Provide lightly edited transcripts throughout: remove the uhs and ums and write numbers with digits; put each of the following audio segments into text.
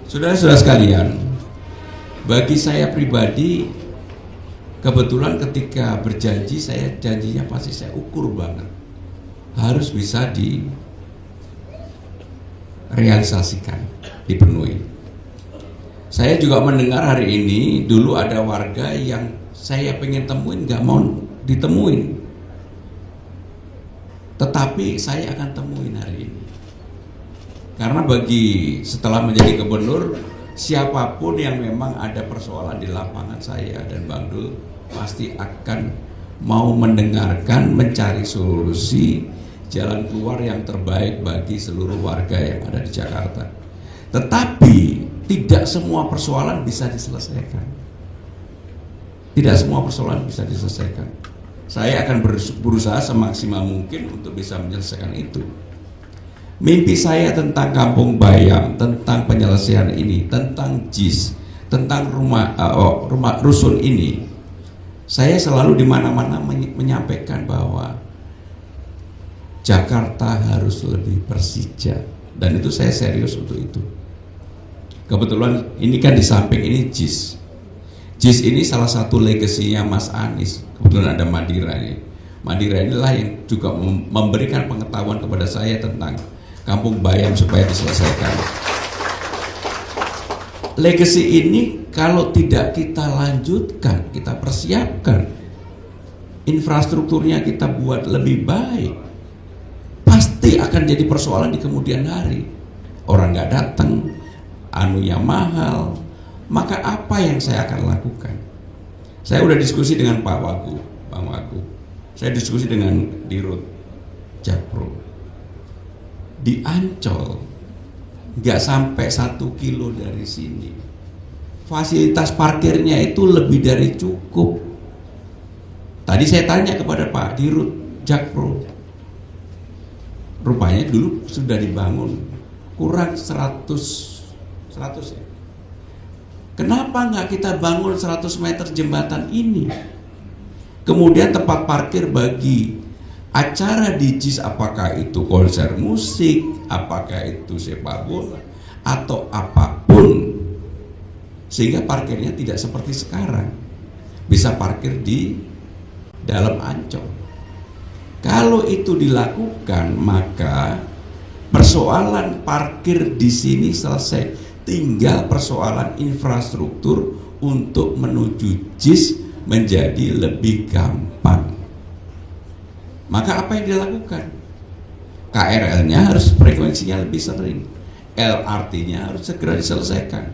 Saudara-saudara sekalian, bagi saya pribadi, kebetulan ketika berjanji, saya janjinya pasti saya ukur banget, harus bisa direalisasikan, dipenuhi. Saya juga mendengar hari ini, dulu ada warga yang saya pengen temuin gak mau ditemuin, tetapi saya akan temuin hari ini. Karena setelah menjadi gubernur, siapapun yang memang ada persoalan di lapangan, saya dan Bang Dul pasti akan mau mendengarkan, mencari solusi jalan keluar yang terbaik bagi seluruh warga yang ada di Jakarta. Tetapi tidak semua persoalan bisa diselesaikan. Tidak semua persoalan bisa diselesaikan. Saya akan berusaha semaksimal mungkin untuk bisa menyelesaikan itu. Mimpi saya tentang Kampung Bayam, tentang penyelesaian ini, tentang JIS, tentang rumah rusun ini, saya selalu di mana-mana menyampaikan bahwa Jakarta harus lebih Persija, dan itu saya serius untuk itu. Kebetulan ini kan di samping ini JIS. JIS ini salah satu legasinya Mas Anies. Kebetulan ada Madira ini. Madira inilah yang juga memberikan pengetahuan kepada saya tentang Kampung Bayam supaya diselesaikan. Legasi ini kalau tidak kita lanjutkan, kita persiapkan, infrastrukturnya kita buat lebih baik, pasti akan jadi persoalan di kemudian hari. Orang nggak datang, anunya mahal, maka apa yang saya akan lakukan? Saya udah diskusi dengan Pak Wagub, Bang Wagub. Saya diskusi dengan Dirut Jakpro. Di Ancol, nggak sampai 1 kilo dari sini, fasilitas parkirnya itu lebih dari cukup. Tadi saya tanya kepada Pak Dirut Jakpro, rupanya dulu sudah dibangun kurang 100 ya. Kenapa nggak kita bangun 100 meter jembatan ini? Kemudian tempat parkir bagi acara di JIS, apakah itu konser musik, apakah itu sepak bola, atau apapun, sehingga parkirnya tidak seperti sekarang, bisa parkir di dalam Ancol. Kalau itu dilakukan, maka persoalan parkir di sini selesai. Tinggal persoalan infrastruktur untuk menuju JIS menjadi lebih gampang. Maka apa yang dilakukan? KRL-nya harus frekuensinya lebih sering, LRT-nya harus segera diselesaikan.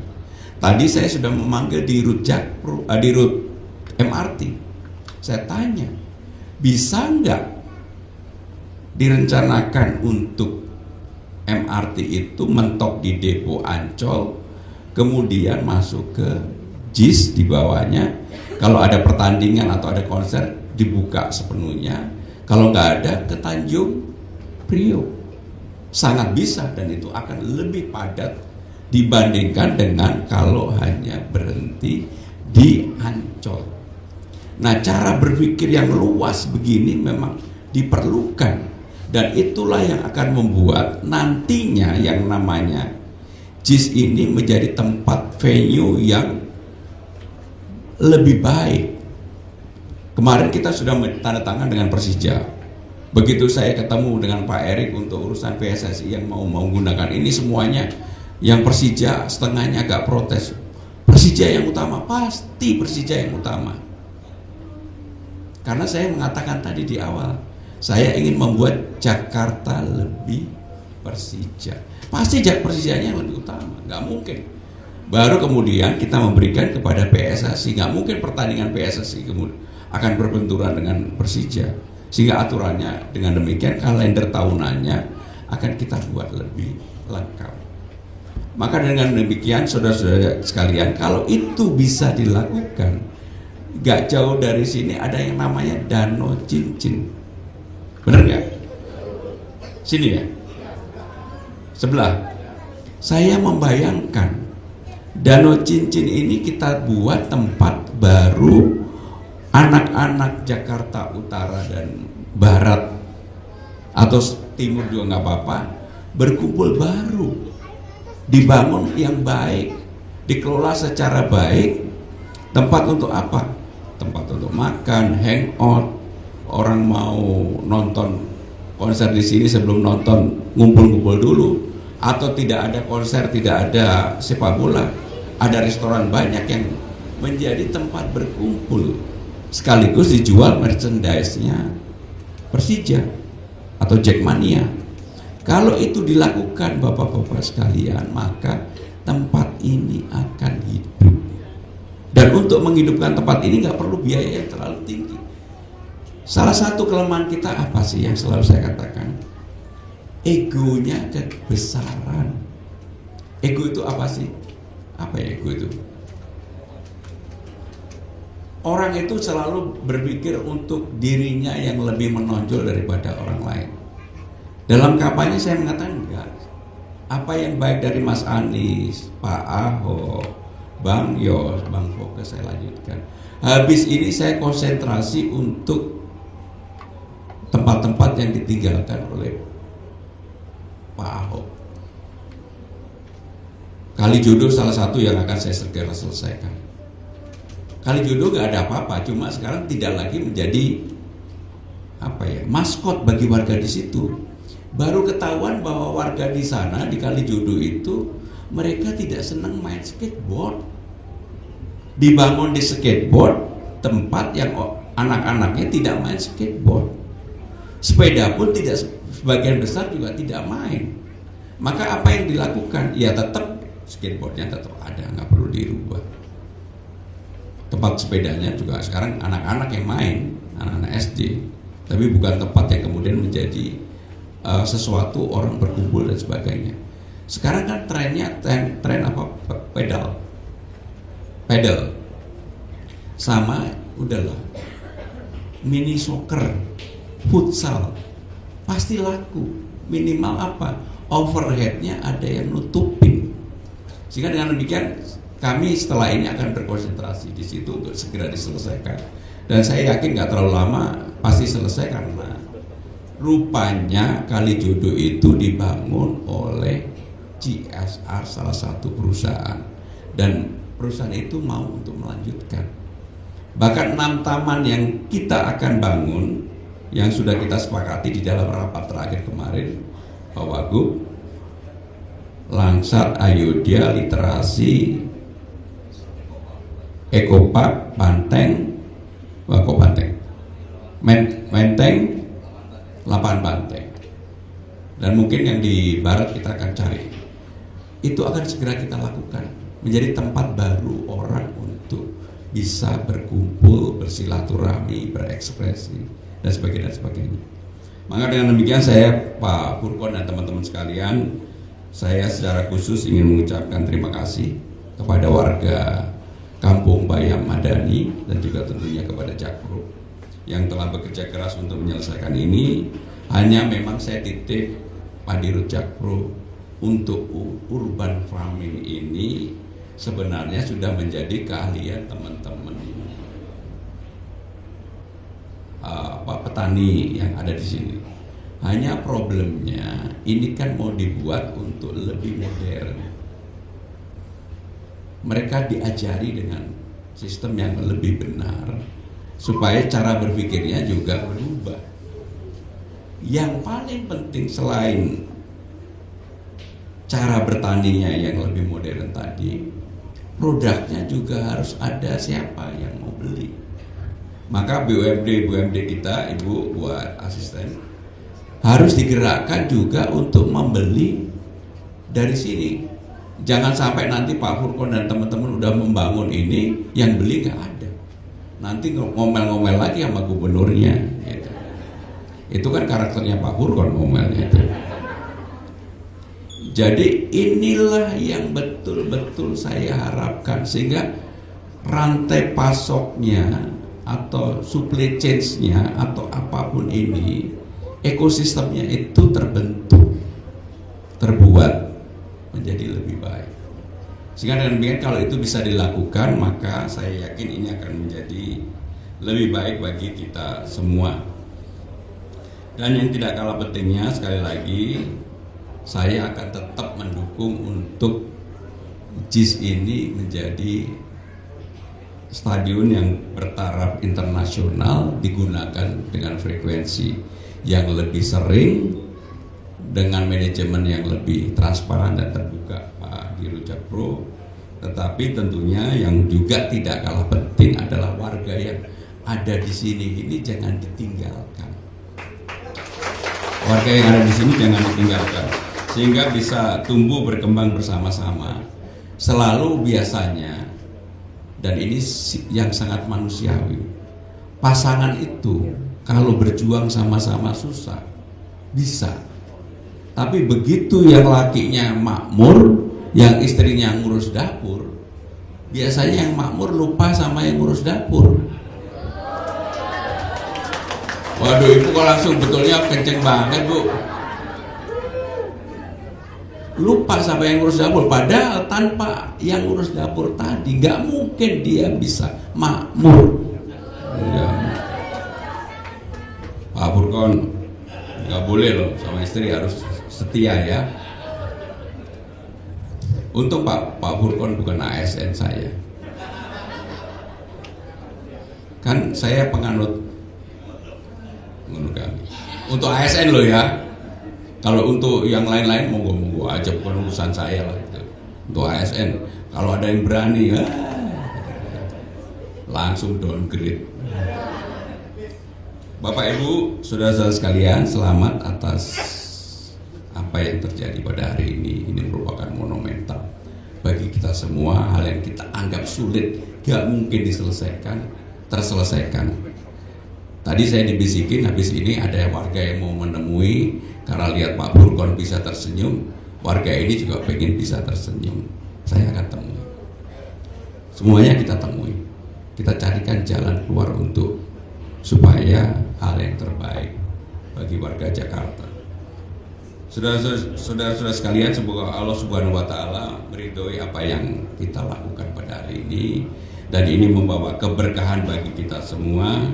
Tadi saya sudah memanggil Dirut Jakpro, Dirut MRT. Saya tanya, bisa nggak direncanakan untuk MRT itu mentok di depo Ancol, kemudian masuk ke JIS di bawahnya. Kalau ada pertandingan atau ada konser, dibuka sepenuhnya. Kalau nggak ada, ke Tanjung Priok. Sangat bisa, dan itu akan lebih padat dibandingkan dengan kalau hanya berhenti di Ancol. Nah, cara berpikir yang luas begini memang diperlukan, dan itulah yang akan membuat nantinya yang namanya JIS ini menjadi tempat venue yang lebih baik. Kemarin kita sudah tanda tangan dengan Persija. Begitu saya ketemu dengan Pak Erik untuk urusan PSSI yang mau menggunakan ini semuanya, yang Persija setengahnya agak protes. Persija yang utama, pasti Persija yang utama. Karena saya mengatakan tadi di awal, saya ingin membuat Jakarta lebih Persija. Pasti Persijanya yang lebih utama, nggak mungkin. Baru kemudian kita memberikan kepada PSSI, nggak mungkin pertandingan PSSI kemudian akan berbenturan dengan Persija, sehingga aturannya dengan demikian kalender tahunannya akan kita buat lebih lengkap. Maka dengan demikian saudara-saudara sekalian, kalau itu bisa dilakukan, gak jauh dari sini ada yang namanya Danau Cincin, bener nggak? Sini ya, sebelah. Saya membayangkan Danau Cincin ini kita buat tempat baru anak-anak Jakarta Utara dan Barat atau Timur juga nggak apa-apa, berkumpul baru dibangun yang baik, dikelola secara baik. Tempat untuk apa? Tempat untuk makan, hangout, orang mau nonton konser di sini sebelum nonton ngumpul-ngumpul dulu, atau tidak ada konser, tidak ada sepak bola, ada restoran banyak yang menjadi tempat berkumpul, sekaligus dijual merchandise-nya Persija atau Jackmania. Kalau itu dilakukan bapak-bapak sekalian, maka tempat ini akan hidup. Dan untuk menghidupkan tempat ini nggak perlu biaya yang terlalu tinggi. Salah satu kelemahan kita apa sih yang selalu saya katakan? Egonya kebesaran. Ego itu apa sih? Apa ya ego itu? Orang itu selalu berpikir untuk dirinya yang lebih menonjol daripada orang lain. Dalam kampanye saya mengatakan enggak. Apa yang baik dari Mas Anies, Pak Ahok, Bang Yos, Bang Fokus saya lanjutkan. Habis ini saya konsentrasi untuk tempat-tempat yang ditinggalkan oleh Pak Ahok. Kalijodo salah satu yang akan saya segera selesaikan. Kalijodo gak ada apa-apa, cuma sekarang tidak lagi menjadi maskot bagi warga di situ. Baru ketahuan bahwa warga di sana di Kalijodo itu mereka tidak senang main skateboard. Dibangun di skateboard tempat yang anak-anaknya tidak main skateboard. Sepeda pun tidak, sebagian besar juga tidak main. Maka apa yang dilakukan? Ya tetap skateboardnya tetap ada, nggak perlu dirubah. Tempat sepedanya juga sekarang anak-anak yang main, anak-anak SD. Tapi bukan tempat yang kemudian menjadi sesuatu orang berkumpul dan sebagainya. Sekarang kan trennya tren apa? Pedal. Sama udahlah. Mini soccer, futsal pasti laku. Minimal apa? Overheadnya ada yang nutupin. Sehingga dengan demikian kami setelah ini akan berkonsentrasi di situ untuk segera diselesaikan. Dan saya yakin nggak terlalu lama pasti selesai, karena rupanya Kalijodo itu dibangun oleh CSR, salah satu perusahaan, dan perusahaan itu mau untuk melanjutkan. Bahkan 6 taman yang kita akan bangun, yang sudah kita sepakati di dalam rapat terakhir kemarin, Pak Wagub, Langsat, Ayodhya, Literasi, Ekopark, Banteng, Menteng, Lapangan Banteng, dan mungkin yang di barat kita akan cari. Itu akan segera kita lakukan, menjadi tempat baru orang untuk bisa berkumpul, bersilaturahmi, berekspresi, dan sebagainya. Maka dengan demikian saya, Pak Furkon dan teman-teman sekalian, saya secara khusus ingin mengucapkan terima kasih kepada warga Kampung Bayam Madani dan juga tentunya kepada Jakpro yang telah bekerja keras untuk menyelesaikan ini. Hanya memang saya titip Pak Dirut Jakpro, untuk urban farming ini sebenarnya sudah menjadi keahlian teman-teman petani yang ada di sini. Hanya problemnya ini kan mau dibuat untuk lebih modern. Mereka diajari dengan sistem yang lebih benar supaya cara berpikirnya juga berubah. Yang paling penting selain cara bertaninya yang lebih modern tadi, produknya juga harus ada siapa yang mau beli. Maka BUMD kita, Ibu buat asisten, harus digerakkan juga untuk membeli dari sini. Jangan sampai nanti Pak Furkon dan teman-teman udah membangun ini, yang beli nggak ada. Nanti ngomel-ngomel lagi sama gubernurnya. Gitu. Itu kan karakternya Pak Furkon, ngomelnya itu. Jadi inilah yang betul-betul saya harapkan, sehingga rantai pasoknya atau supply chain-nya atau apapun ini, ekosistemnya itu terbuat menjadi lebih baik. Sehingga dengan demikian kalau itu bisa dilakukan, maka saya yakin ini akan menjadi lebih baik bagi kita semua. Dan yang tidak kalah pentingnya, sekali lagi saya akan tetap mendukung untuk JIS ini menjadi stadion yang bertaraf internasional, digunakan dengan frekuensi yang lebih sering, dengan manajemen yang lebih transparan dan terbuka, Pak Dirut Jakpro. Tetapi tentunya yang juga tidak kalah penting adalah warga yang ada di sini ini jangan ditinggalkan. Warga yang ada di sini jangan ditinggalkan, sehingga bisa tumbuh berkembang bersama-sama. Selalu biasanya, dan ini yang sangat manusiawi, pasangan itu kalau berjuang sama-sama susah, bisa. Tapi begitu yang lakinya makmur, yang istrinya ngurus dapur, biasanya yang makmur lupa sama yang ngurus dapur. Waduh, ibu kok langsung betulnya kenceng banget, Bu. Lupa sama yang ngurus dapur, padahal tanpa yang ngurus dapur tadi nggak mungkin dia bisa makmur. Pak Burkon nggak boleh loh sama istri, harus setia ya. Untung Pak Burkon bukan ASN saya. Kan saya penganut monogami. Untuk ASN loh ya. Kalau untuk yang lain-lain monggo-monggo aja, bukan urusan saya lah itu. Untuk ASN, kalau ada yang berani ya langsung downgrade. Bapak Ibu, saudara-saudara sekalian, selamat atas apa yang terjadi pada hari ini. Ini merupakan monumental bagi kita semua. Hal yang kita anggap sulit, gak mungkin terselesaikan. Tadi saya dibisikin habis ini ada warga yang mau menemui, karena lihat Pak Burkon bisa tersenyum, warga ini juga pengen bisa tersenyum. Saya akan temui. Semuanya kita temui. Kita carikan jalan keluar untuk supaya hal yang terbaik bagi warga Jakarta. Saudara-saudara sekalian, semoga Allah Subhanahu wa taala meridhoi apa yang kita lakukan pada hari ini, dan ini membawa keberkahan bagi kita semua.